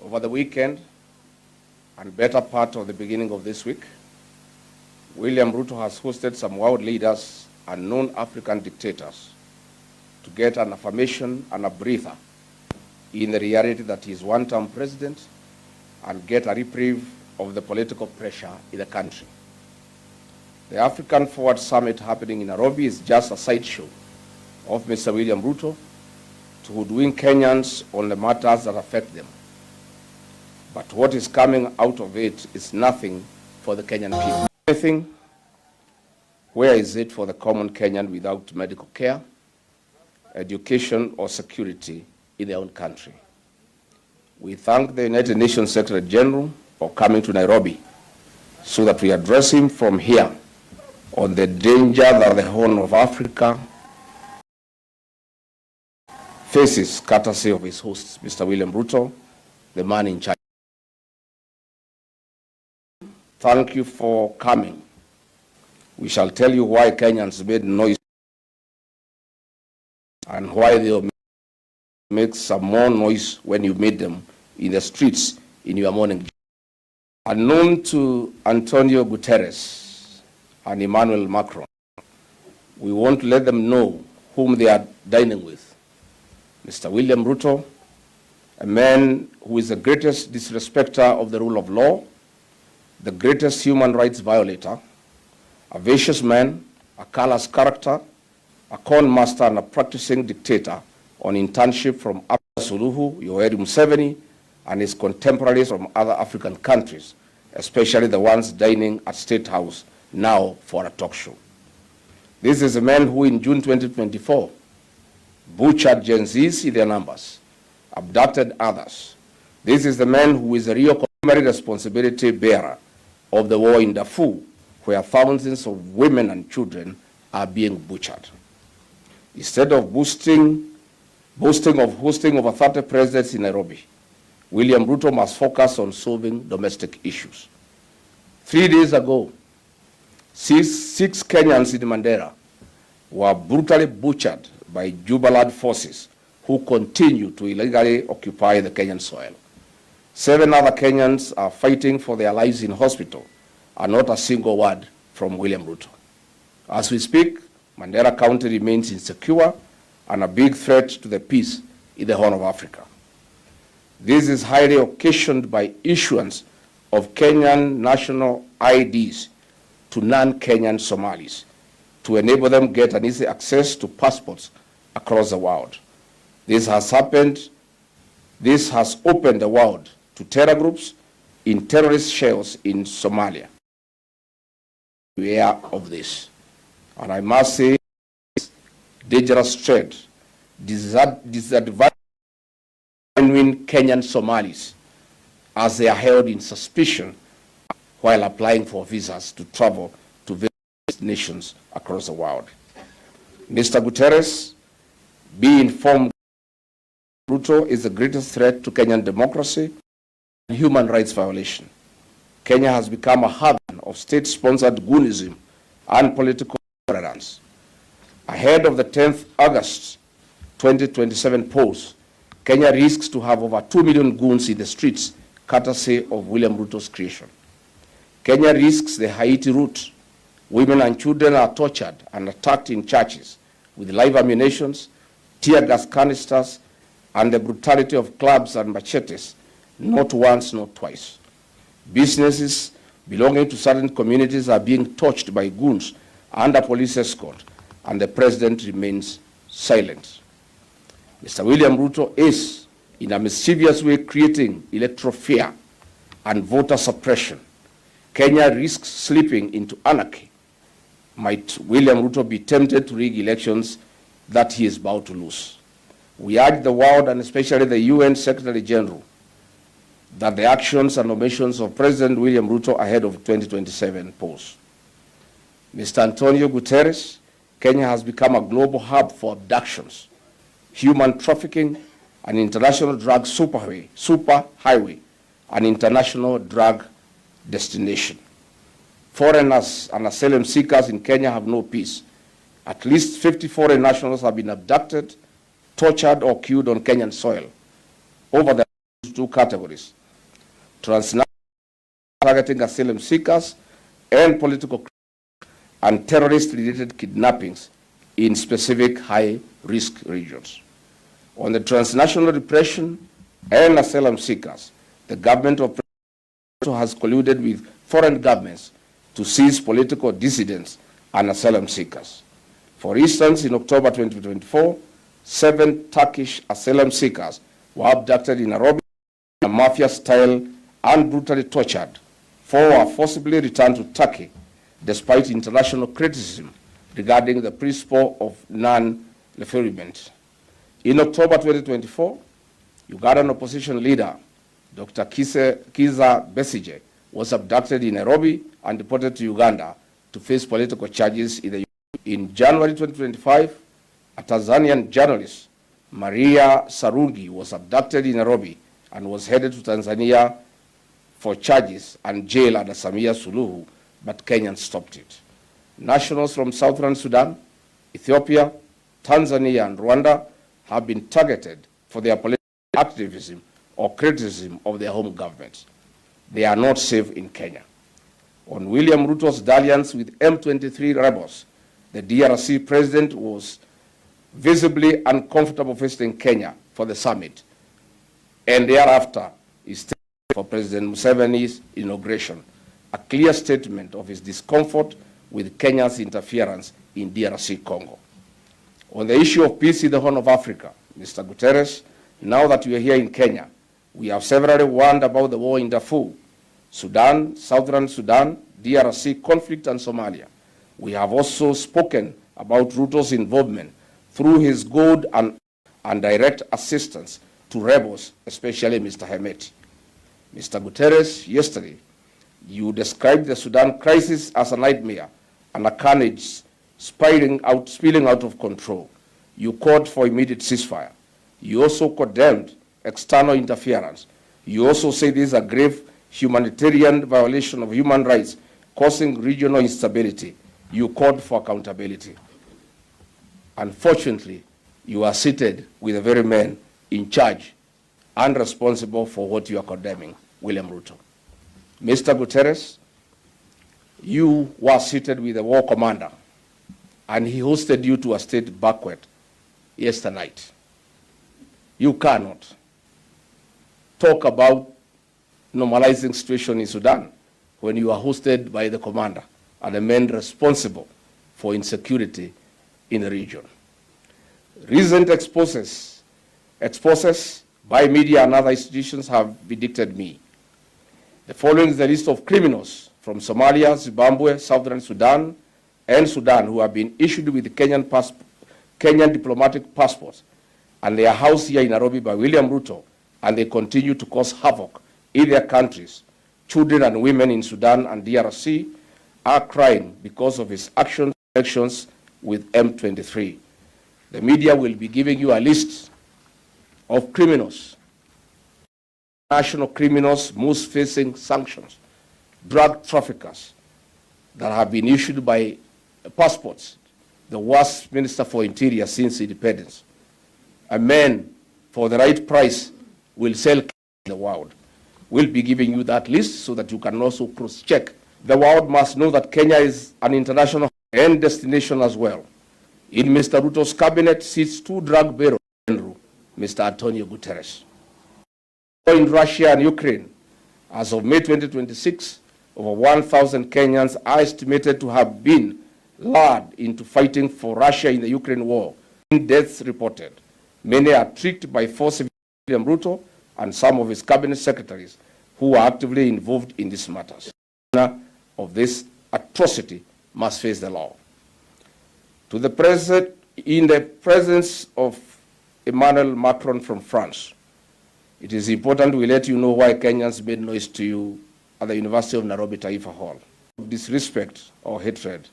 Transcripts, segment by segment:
Over the weekend and better part of the beginning of this week, William Ruto has hosted some world leaders and known African dictators to get an affirmation and a breather in the reality that he is one-term president and get a reprieve of the political pressure in the country. The African Forward Summit happening in Nairobi is just a sideshow of Mr. William Ruto to hoodwink Kenyans on the matters that affect them. But what is coming out of it is nothing for the Kenyan people. Anything, where is it for the common Kenyan without medical care, education, or security in their own country? We thank the United Nations Secretary General for coming to Nairobi so that we address him from here on the danger that the Horn of Africa faces, courtesy of his host, Mr. William Ruto, the man in charge. Thank you for coming. We shall tell you why Kenyans made noise and why they'll make some more noise when you meet them in the streets in your morning. Unknown to Antonio Guterres and Emmanuel Macron, we won't let them know whom they are dining with. Mr. William Ruto, a man who is the greatest disrespecter of the rule of law, the greatest human rights violator, a vicious man, a callous character, a con master, and a practicing dictator on internship from Suluhu, Yoweri Museveni, and his contemporaries from other African countries, especially the ones dining at State House now for a talk show. This is a man who in June 2024 butchered Gen Zs in their numbers, abducted others. This is the man who is the real primary responsibility bearer of the war in Darfur, where thousands of women and children are being butchered. Instead of boasting of hosting over 30 presidents in Nairobi, William Ruto must focus on solving domestic issues. 3 days ago, six Kenyans in Mandera were brutally butchered by Jubilant forces who continue to illegally occupy the Kenyan soil. 7 other Kenyans are fighting for their lives in hospital, and not a single word from William Ruto. As we speak, Mandera County remains insecure and a big threat to the peace in the Horn of Africa. This is highly occasioned by issuance of Kenyan national IDs to non-Kenyan Somalis to enable them get an easy access to passports across the world. This has opened the world to terror groups in terrorist shells in Somalia. We are aware of this. And I must say, dangerous trade disadvantages Kenyan Somalis as they are held in suspicion while applying for visas to travel to various nations across the world. Mr. Guterres, be informed, Ruto is the greatest threat to Kenyan democracy and human rights violation. Kenya has become a hub of state-sponsored goonism and political intolerance. Ahead of the 10th August 2027 polls, Kenya risks to have over 2 million goons in the streets, courtesy of William Ruto's creation. Kenya risks the Haiti route. Women and children are tortured and attacked in churches with live ammunition, tear gas canisters, and the brutality of clubs and machetes, not once, not twice. Businesses belonging to certain communities are being touched by goons under police escort, and the president remains silent. Mr. William Ruto is, in a mischievous way, creating electoral fear and voter suppression. Kenya risks slipping into anarchy. Might William Ruto be tempted to rig elections that he is about to lose? We urge the world, and especially the UN Secretary General, that the actions and omissions of President William Ruto ahead of 2027 polls. Mr. Antonio Guterres, Kenya has become a global hub for abductions, human trafficking, an international drug superhighway, an international drug destination. Foreigners and asylum seekers in Kenya have no peace. At least 50 foreign nationals have been abducted, tortured, or killed on Kenyan soil over the two categories: transnational targeting asylum seekers and political and terrorist-related kidnappings in specific high-risk regions. On the transnational repression and asylum seekers, the government of President has colluded with foreign governments to seize political dissidents and asylum seekers. For instance, in October 2024, 7 Turkish asylum seekers were abducted in Nairobi in a mafia-style and brutally tortured. 4 were forcibly returned to Turkey, despite international criticism regarding the principle of non-refoulement. In October 2024, Ugandan opposition leader Dr. Kiza Besigye was abducted in Nairobi and deported to Uganda to face political charges in the U.S. In January 2025, a Tanzanian journalist, Maria Sarungi, was abducted in Nairobi and was headed to Tanzania for charges and jail under Samia Suluhu, but Kenyans stopped it. Nationals from Southern Sudan, Ethiopia, Tanzania, and Rwanda have been targeted for their political activism or criticism of their home governments. They are not safe in Kenya. On William Ruto's dalliance with M23 rebels, the DRC president was visibly uncomfortable visiting Kenya for the summit, and thereafter he stayed for President Museveni's inauguration, a clear statement of his discomfort with Kenya's interference in DRC Congo. On the issue of peace in the Horn of Africa, Mr. Guterres, now that we are here in Kenya, we have severally warned about the war in Darfur, Sudan, Southern Sudan, DRC conflict, and Somalia. We have also spoken about Ruto's involvement through his good and direct assistance to rebels, especially Mr. Hemeti. Mr. Guterres, yesterday, you described the Sudan crisis as a nightmare and a carnage spilling out of control. You called for immediate ceasefire. You also condemned external interference. You also said this is a grave humanitarian violation of human rights, causing regional instability. You called for accountability. Unfortunately, you are seated with the very men in charge and responsible for what you are condemning, William Ruto. Mr. Guterres, you were seated with the war commander, and he hosted you to a state banquet yesterday night. You cannot talk about normalizing situation in Sudan when you are hosted by the commander and the men responsible for insecurity in the region. Recent exposes by media and other institutions have vindicated me. The following is the list of criminals from Somalia, Zimbabwe, Southern Sudan, and Sudan who have been issued with Kenyan diplomatic passports, and they are housed here in Nairobi by William Ruto, and they continue to cause havoc in their countries. Children and women in Sudan and DRC are crying because of his actions with M23. The media will be giving you a list of criminals, national criminals most facing sanctions, drug traffickers that have been issued by passports, the worst minister for interior since independence. A man for the right price will sell in the world. We'll be giving you that list so that you can also cross-check. The world must know that Kenya is an international and destination as well. In Mr. Ruto's cabinet sits 2 drug barons, Mr. Antonio Guterres. In Russia and Ukraine, as of May 2026, over 1,000 Kenyans are estimated to have been lured into fighting for Russia in the Ukraine war. Deaths reported. Many are tricked by force William Ruto and some of his cabinet secretaries who are actively involved in these matters. Of this atrocity must face the law. To the president, in the presence of Emmanuel Macron from France, it is important we let you know why Kenyans made noise to you at the University of Nairobi Taifa Hall. Disrespect or hatred.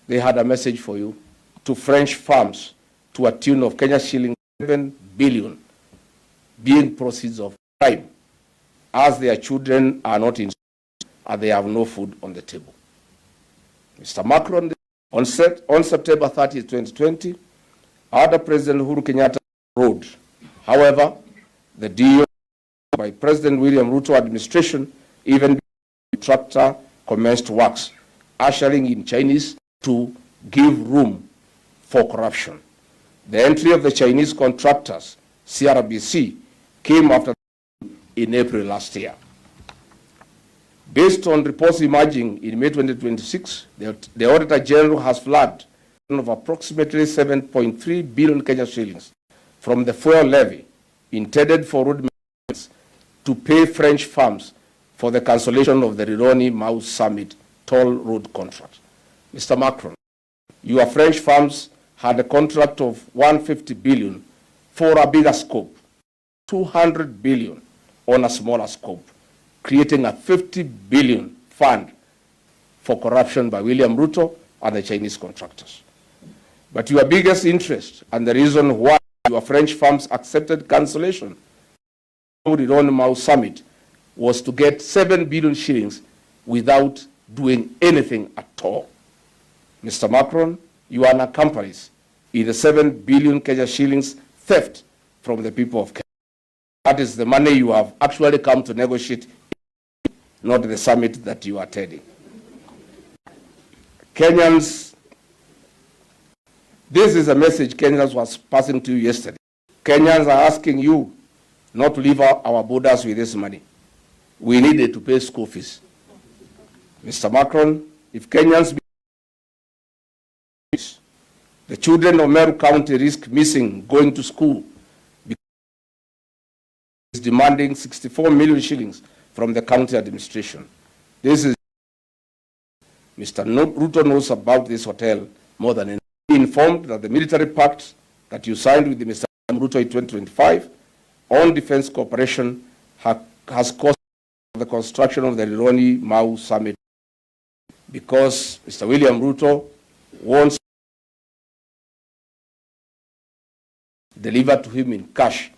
They had a message for you to French farms to a tune of Kenya shilling 7 billion being proceeds of crime, as their children are not in school and they have no food on the table. Mr. Macron, on September 30, 2020, under President Uhuru Kenyatta road. However, the deal by President William Ruto administration even before the contractor commenced works, ushering in Chinese to give room for corruption. The entry of the Chinese contractors, CRBC, came after in April last year. Based on reports emerging in May 2026, the Auditor General has flagged of approximately 7.3 billion Kenya shillings from the fuel levy intended for road maintenance to pay French firms for the cancellation of the Rironi-Mau Summit toll road contract. Mr. Macron, your French firms had a contract of 150 billion for a bigger scope, 200 billion on a smaller scope, creating a 50 billion fund for corruption by William Ruto and the Chinese contractors. But your biggest interest and the reason why your French firms accepted cancellation of the Rironi-Mau Summit was to get 7 billion shillings without doing anything at all. Mr. Macron, you are an accomplice in the 7 billion Kenya shillings theft from the people of Kenya. That is the money you have actually come to negotiate, not the summit that you are attending. Kenyans, this is a message Kenyans was passing to you yesterday. Kenyans are asking you not to leave our borders with this money. We needed to pay school fees. Mr. Macron, if Kenyans the children of Meru County risk missing going to school because is demanding 64 million shillings from the county administration. This is Mr. Ruto knows about this hotel more than enough. He informed that the military pact that you signed with Mr. Ruto in 2025 on defense cooperation has caused the construction of the Rironi-Mau Summit because Mr. William Ruto wants delivered to him in cash.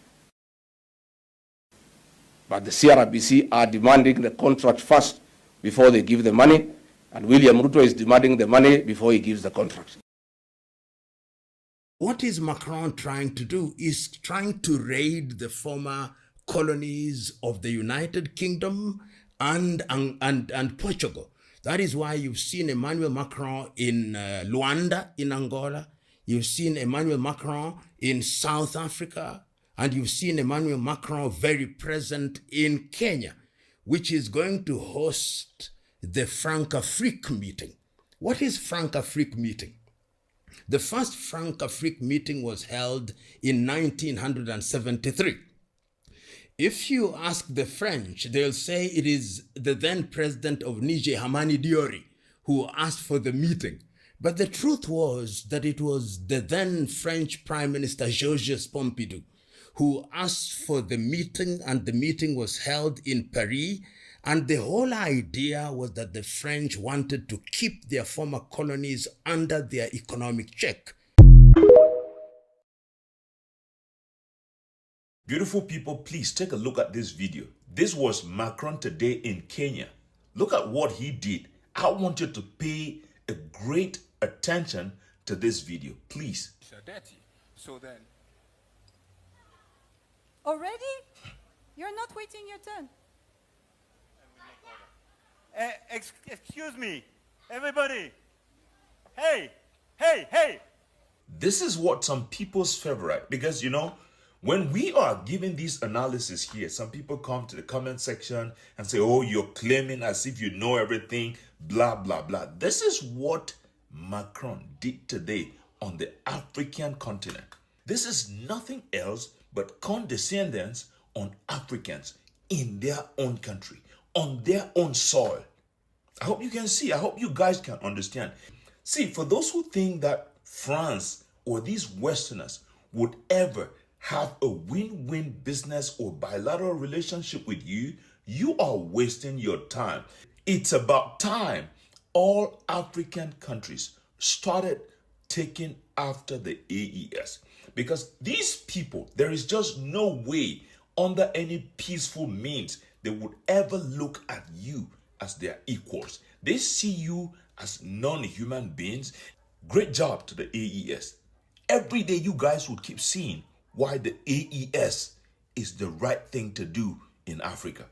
But the CRBC are demanding the contract first before they give the money, and William Ruto is demanding the money before he gives the contract. What is Macron trying to do? Is trying to raid the former colonies of the United Kingdom and Portugal. That is why you've seen Emmanuel Macron in Luanda, in Angola. You've seen Emmanuel Macron in South Africa, and you've seen Emmanuel Macron very present in Kenya, which is going to host the Francafrique meeting. What is Francafrique meeting? The first Francafrique meeting was held in 1973. If you ask the French, they'll say it is the then president of Niger, Hamani Diori, who asked for the meeting. But the truth was that it was the then French Prime Minister Georges Pompidou who asked for the meeting, and the meeting was held in Paris. And the whole idea was that the French wanted to keep their former colonies under their economic check. Beautiful people, please take a look at this video. This was Macron today in Kenya. Look at what he did. I want you to pay a great attention to this video, please. Dirty. So then. Already? You're not waiting your turn. Excuse me, everybody. Hey. This is what some people's favorite, because when we are giving these analysis here, some people come to the comment section and say, oh, you're claiming as if you know everything, blah, blah, blah. This is what Macron did today on the African continent. This is nothing else but condescendence on Africans in their own country, on their own soil. I hope you can see. I hope you guys can understand. See, for those who think that France or these Westerners would ever have a win-win business or bilateral relationship with you, you are wasting your time. It's about time all African countries started taking after the AES. Because these people, there is just no way under any peaceful means they would ever look at you as their equals. They see you as non-human beings. Great job to the AES. Every day you guys would keep seeing why the AES is the right thing to do in Africa.